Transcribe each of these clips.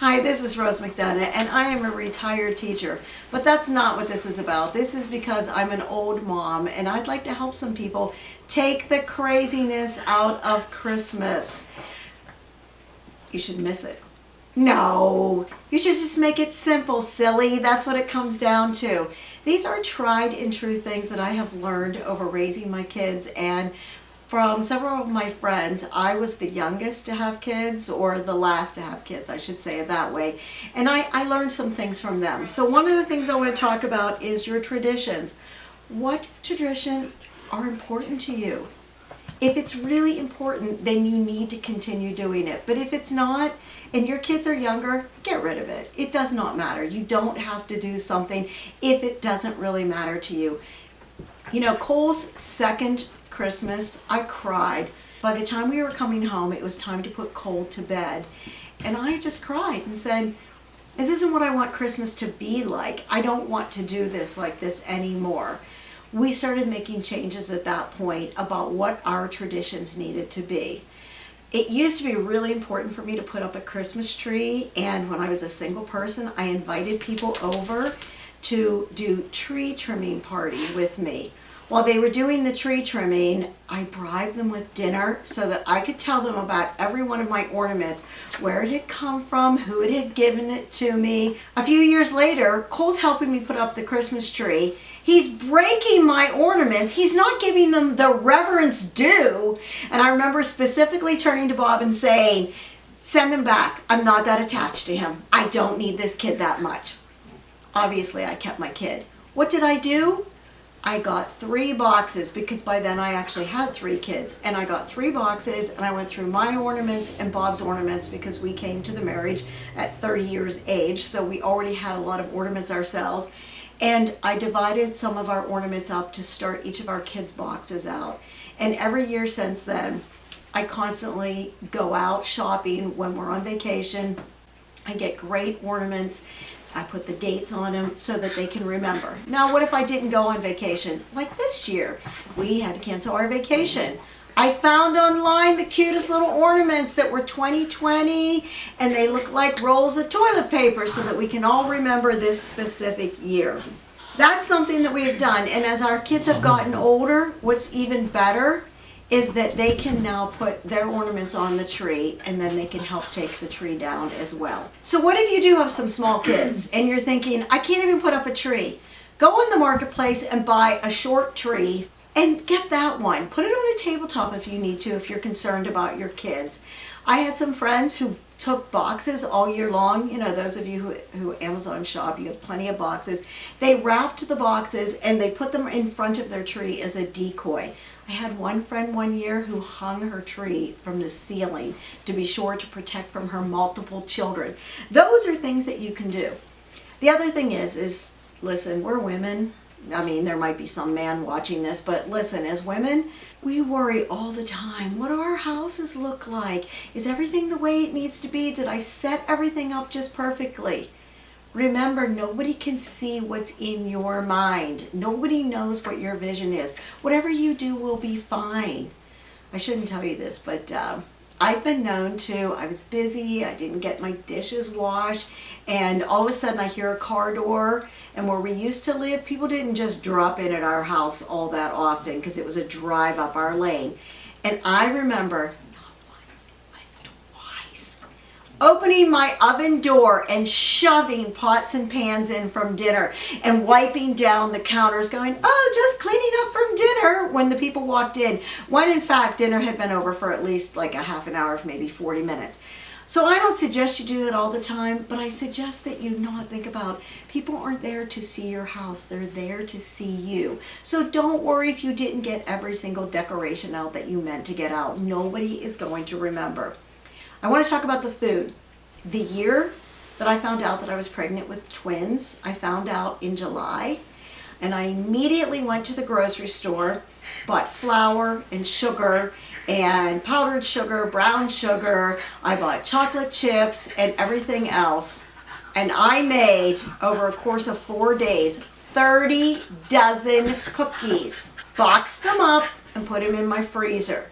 Hi, this is Rose McDonough, and I am a retired teacher, but that's not what this is about. This is because I'm an old mom, and I'd like to help some people take the craziness out of Christmas. You should miss it. No, you should just make it simple, silly. That's what it comes down to. These are tried and true things that I have learned over raising my kids, and from several of my friends. I was the youngest to have kids, or the last to have kids, I should say it that way. And I learned some things from them. So one of the things I want to talk about is your traditions. What traditions are important to you? If it's really important, then you need to continue doing it. But if it's not, and your kids are younger, get rid of it. It does not matter. You don't have to do something if it doesn't really matter to you. You know, Cole's second Christmas, I cried. By the time we were coming home, it was time to put Cole to bed. And I just cried and said, this isn't what I want Christmas to be like. I don't want to do this like this anymore. We started making changes at that point about what our traditions needed to be. It used to be really important for me to put up a Christmas tree, and when I was a single person, I invited people over to do tree trimming party with me. While they were doing the tree trimming, I bribed them with dinner so that I could tell them about every one of my ornaments, where it had come from, who it had given it to me. A few years later, Cole's helping me put up the Christmas tree. He's breaking my ornaments. He's not giving them the reverence due. And I remember specifically turning to Bob and saying, send him back. I'm not that attached to him. I don't need this kid that much. Obviously, I kept my kid. What did I do? I got 3 boxes, because by then I actually had 3 kids, and I got 3 boxes, and I went through my ornaments and Bob's ornaments, because we came to the marriage at 30 years age, so we already had a lot of ornaments ourselves. And I divided some of our ornaments up to start each of our kids' boxes out. And every year since then, I constantly go out shopping when we're on vacation. I get great ornaments. I put the dates on them so that they can remember. Now, what if I didn't go on vacation? Like this year, we had to cancel our vacation. I found online the cutest little ornaments that were 2020, and they look like rolls of toilet paper so that we can all remember this specific year. That's something that we have done, and as our kids have gotten older, what's even better is that they can now put their ornaments on the tree, and then they can help take the tree down as well. So what if you do have some small kids and you're thinking, I can't even put up a tree? Go in the marketplace and buy a short tree and get that one. Put it on a tabletop if you need to, if you're concerned about your kids. I had some friends who took boxes all year long. You know, those of you who Amazon shop, you have plenty of boxes. They wrapped the boxes and they put them in front of their tree as a decoy. I had one friend one year who hung her tree from the ceiling to be sure to protect from her multiple children. Those are things that you can do. The other thing is listen, we're women. I mean, there might be some man watching this, but listen, as women, we worry all the time. What do our houses look like? Is everything the way it needs to be? Did I set everything up just perfectly? Remember, nobody can see what's in your mind. Nobody knows what your vision is. Whatever you do will be fine. I shouldn't tell you this, but I've been known to, I was busy, I didn't get my dishes washed, and all of a sudden I hear a car door, and where we used to live, people didn't just drop in at our house all that often because it was a drive up our lane. And I remember, not once, but twice, opening my oven door and shoving pots and pans in from dinner and wiping down the counters going, oh, just cleaning up from dinner, when the people walked in, when in fact dinner had been over for at least like a half an hour, maybe 40 minutes. So I don't suggest you do that all the time, but I suggest that you not think about, people aren't there to see your house, they're there to see you. So don't worry if you didn't get every single decoration out that you meant to get out. Nobody is going to remember. I want to talk about the food. The year that I found out that I was pregnant with twins, I found out in July, and I immediately went to the grocery store, bought flour and sugar and powdered sugar, brown sugar. I bought chocolate chips and everything else, and I made, over a course of 4 days, 30 dozen cookies. Boxed them up and put them in my freezer.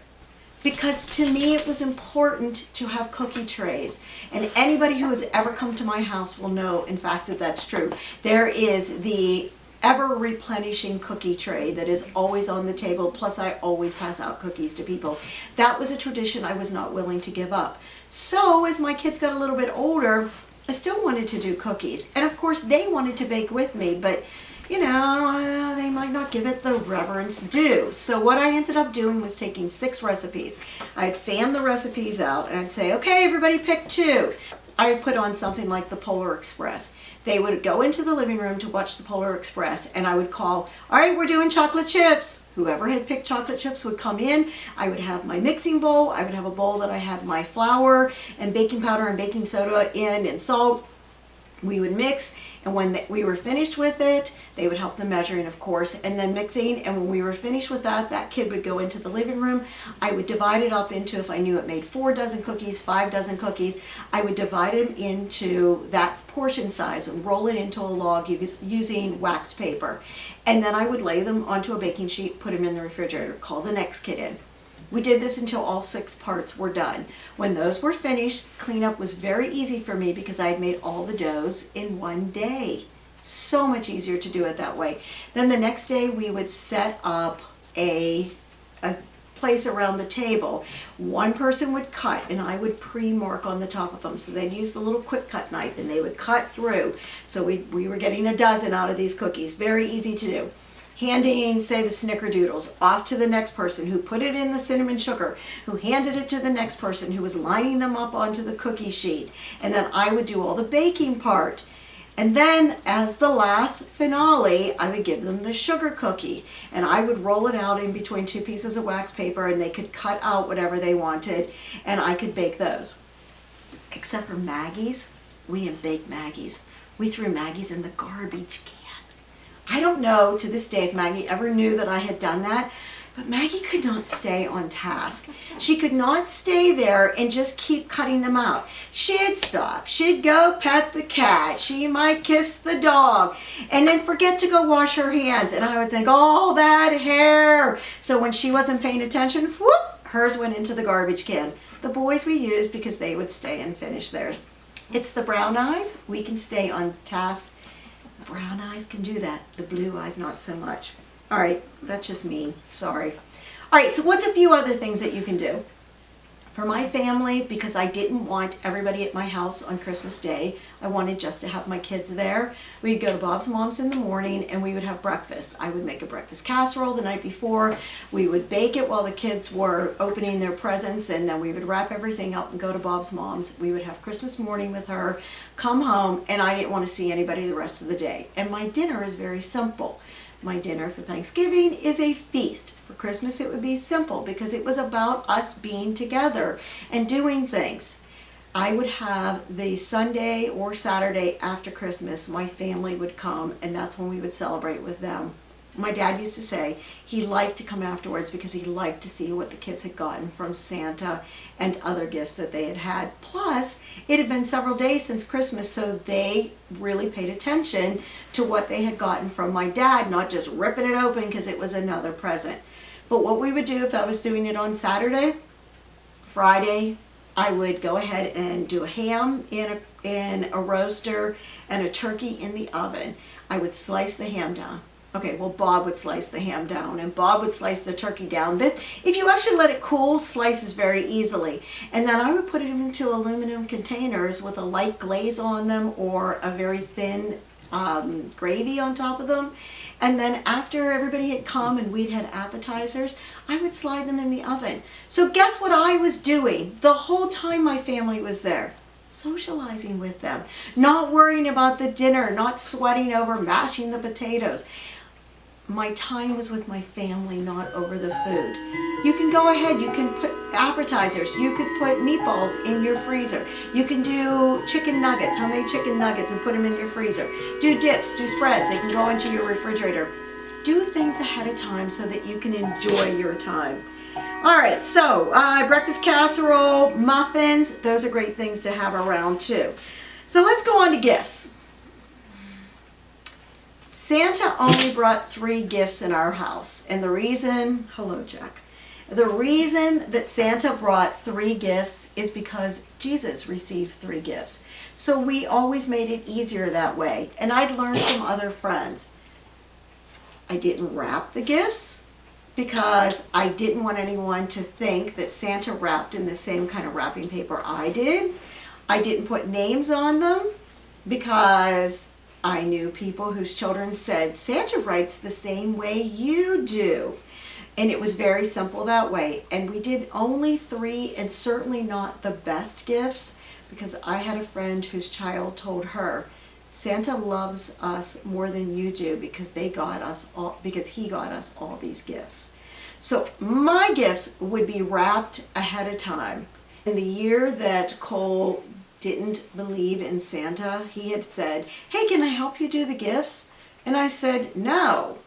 because to me it was important to have cookie trays. And anybody who has ever come to my house will know, in fact, that that's true. There is the ever replenishing cookie tray that is always on the table, plus I always pass out cookies to people. That was a tradition I was not willing to give up. So as my kids got a little bit older, I still wanted to do cookies. And of course they wanted to bake with me, but you know, they might not give it the reverence due. So what I ended up doing was taking 6 recipes. I'd fan the recipes out and I'd say, okay, everybody pick 2. I would put on something like the Polar Express. They would go into the living room to watch the Polar Express, and I would call, all right, we're doing chocolate chips. Whoever had picked chocolate chips would come in. I would have my mixing bowl. I would have a bowl that I had my flour and baking powder and baking soda in and salt. We would mix, and when we were finished with it, they would help the measuring, of course, and then mixing. And when we were finished with that, that kid would go into the living room. I would divide it up into, if I knew it made 4 dozen cookies, 5 dozen cookies, I would divide them into that portion size and roll it into a log using wax paper. And then I would lay them onto a baking sheet, put them in the refrigerator, call the next kid in. We did this until all 6 parts were done. When those were finished, cleanup was very easy for me because I had made all the doughs in one day. So much easier to do it that way. Then the next day we would set up a place around the table. One person would cut and I would pre-mark on the top of them. So they'd use the little quick cut knife and they would cut through. So we were getting a dozen out of these cookies. Very easy to do. Handing, say, the snickerdoodles off to the next person who put it in the cinnamon sugar, who handed it to the next person who was lining them up onto the cookie sheet. And then I would do all the baking part. And then as the last finale, I would give them the sugar cookie. And I would roll it out in between 2 pieces of wax paper and they could cut out whatever they wanted and I could bake those. Except for Maggie's, we didn't bake Maggie's. We threw Maggie's in the garbage can. I don't know to this day if Maggie ever knew that I had done that, but Maggie could not stay on task. She could not stay there and just keep cutting them out. She'd stop. She'd go pet the cat. She might kiss the dog and then forget to go wash her hands. And I would think, oh, that hair. So when she wasn't paying attention, whoop, hers went into the garbage can. The boys we used because they would stay and finish theirs. It's the brown eyes. We can stay on task. Brown eyes can do that. The blue eyes, not so much. All right, that's just mean. Sorry. All right, so what's a few other things that you can do? For my family, because I didn't want everybody at my house on Christmas Day, I wanted just to have my kids there. We'd go to Bob's Mom's in the morning and we would have breakfast. I would make a breakfast casserole the night before. We would bake it while the kids were opening their presents, and then we would wrap everything up and go to Bob's Mom's. We would have Christmas morning with her, come home, and I didn't want to see anybody the rest of the day. And my dinner is very simple. My dinner for Thanksgiving is a feast. For Christmas it would be simple because it was about us being together and doing things. I would have the Sunday or Saturday after Christmas, my family would come and that's when we would celebrate with them. My dad used to say he liked to come afterwards because he liked to see what the kids had gotten from Santa and other gifts that they had had. Plus, it had been several days since Christmas, so they really paid attention to what they had gotten from my dad, not just ripping it open because it was another present. But what we would do if I was doing it on Saturday, Friday, I would go ahead and do a ham in a roaster and a turkey in the oven. I would slice the ham down. Okay, well, Bob would slice the ham down and Bob would slice the turkey down. Then, if you actually let it cool, slices very easily. And then I would put it into aluminum containers with a light glaze on them or a very thin gravy on top of them. And then after everybody had come and we'd had appetizers, I would slide them in the oven. So guess what I was doing the whole time my family was there? Socializing with them, not worrying about the dinner, not sweating over mashing the potatoes. My time was with my family, not over the food. You can go ahead, you can put appetizers, you could put meatballs in your freezer. You can do chicken nuggets, homemade chicken nuggets, and put them in your freezer. Do dips, do spreads, they can go into your refrigerator. Do things ahead of time so that you can enjoy your time. All right, so breakfast casserole, muffins, those are great things to have around too. So let's go on to gifts. Santa only brought 3 gifts in our house, and the reason, hello Jack, The reason that Santa brought 3 gifts is because Jesus received 3 gifts. So we always made it easier that way. And I'd learned from other friends. I didn't wrap the gifts because I didn't want anyone to think that Santa wrapped in the same kind of wrapping paper I did. I didn't put names on them because I knew people whose children said, Santa writes the same way you do. And it was very simple that way. And we did only 3, and certainly not the best gifts, because I had a friend whose child told her, Santa loves us more than you do because he got us all these gifts. So my gifts would be wrapped ahead of time. In the year that Cole didn't believe in Santa, he had said, hey, can I help you do the gifts? And I said, no,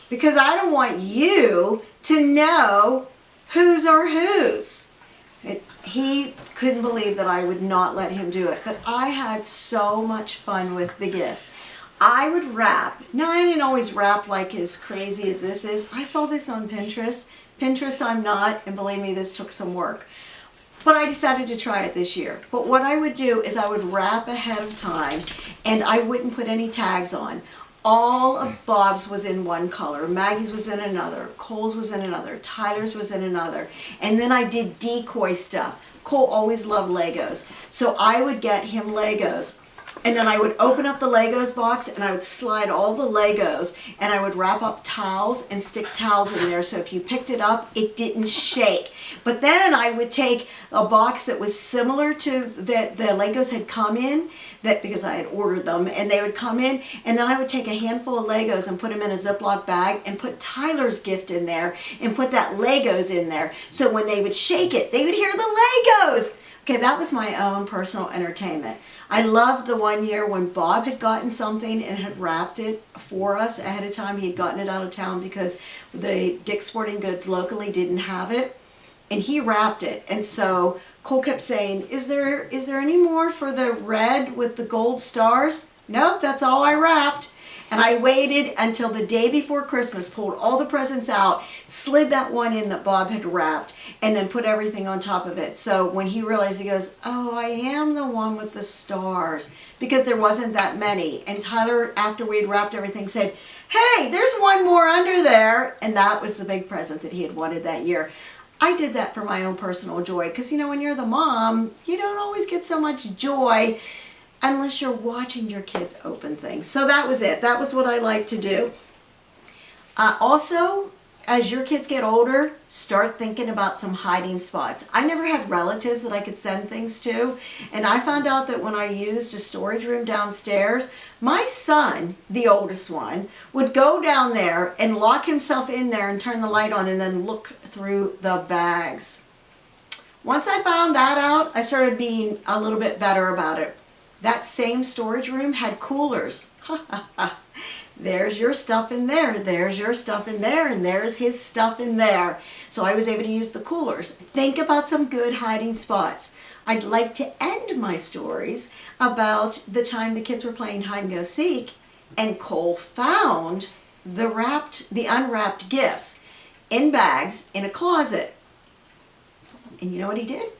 because I don't want you to know whose are whose. He couldn't believe that I would not let him do it, but I had so much fun with the gifts. I would wrap. Now, I didn't always wrap like as crazy as this is. I saw this on Pinterest. Pinterest I'm not, and believe me, this took some work. But I decided to try it this year. But what I would do is I would wrap ahead of time, and I wouldn't put any tags on. All of Bob's was in one color, Maggie's was in another, Cole's was in another, Tyler's was in another, and then I did decoy stuff. Cole always loved Legos, so I would get him Legos, and then I would open up the Legos box and I would slide all the Legos, and I would wrap up towels and stick towels in there so if you picked it up, it didn't shake. But then I would take a box that was similar to that the Legos had come in, that because I had ordered them, and they would come in, and then I would take a handful of Legos and put them in a Ziploc bag and put Tyler's gift in there and put that Legos in there. So when they would shake it, they would hear the Legos. Okay, that was my own personal entertainment. I loved the one year when Bob had gotten something and had wrapped it for us ahead of time. He had gotten it out of town because the Dick's Sporting Goods locally didn't have it, and he wrapped it. And so Cole kept saying, is there any more for the red with the gold stars? Nope, that's all I wrapped. And I waited until the day before Christmas, pulled all the presents out, slid that one in that Bob had wrapped, and then put everything on top of it. So when he realized, he goes, oh, I am the one with the stars, because there wasn't that many. And Tyler, after we had wrapped everything, said, hey, there's one more under there. And that was the big present that he had wanted that year. I did that for my own personal joy, because, you know, when you're the mom, you don't always get so much joy unless you're watching your kids open things. So that was it. That was what I like to do. Also, as your kids get older, start thinking about some hiding spots. I never had relatives that I could send things to, and I found out that when I used a storage room downstairs, my son, the oldest one, would go down there and lock himself in there and turn the light on and then look through the bags. Once I found that out, I started being a little bit better about it. That same storage room had coolers. There's your stuff in there, there's your stuff in there, and there's his stuff in there. So I was able to use the coolers. Think about some good hiding spots. I'd like to end my stories about the time the kids were playing hide and go seek, and Cole found the unwrapped gifts in bags in a closet. And you know what he did?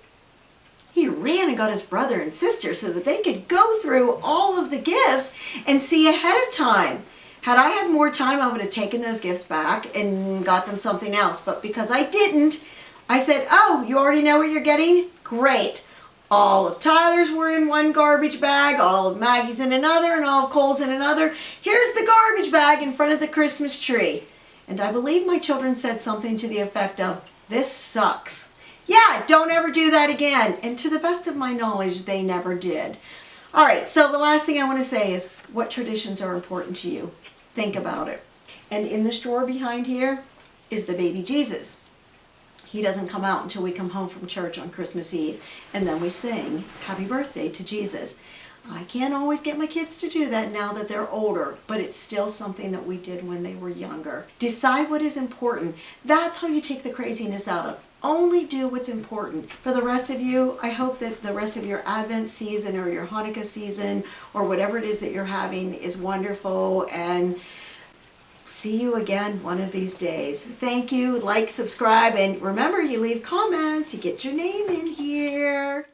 He ran and got his brother and sister so that they could go through all of the gifts and see ahead of time. Had I had more time, I would have taken those gifts back and got them something else. But because I didn't, I said, oh, you already know what you're getting? Great. All of Tyler's were in one garbage bag, all of Maggie's in another, and all of Cole's in another. Here's the garbage bag in front of the Christmas tree. And I believe my children said something to the effect of, this sucks. Yeah, don't ever do that again. And to the best of my knowledge, they never did. All right, so the last thing I want to say is, what traditions are important to you? Think about it. And in this drawer behind here is the baby Jesus. He doesn't come out until we come home from church on Christmas Eve, and then we sing Happy Birthday to Jesus. I can't always get my kids to do that now that they're older, but it's still something that we did when they were younger. Decide what is important. That's how you take the craziness out of. Only do what's important. For the rest of you, I hope that the rest of your Advent season or your Hanukkah season or whatever it is that you're having is wonderful, and see you again one of these days. Thank you. Like, subscribe, and remember, you leave comments, you get your name in here.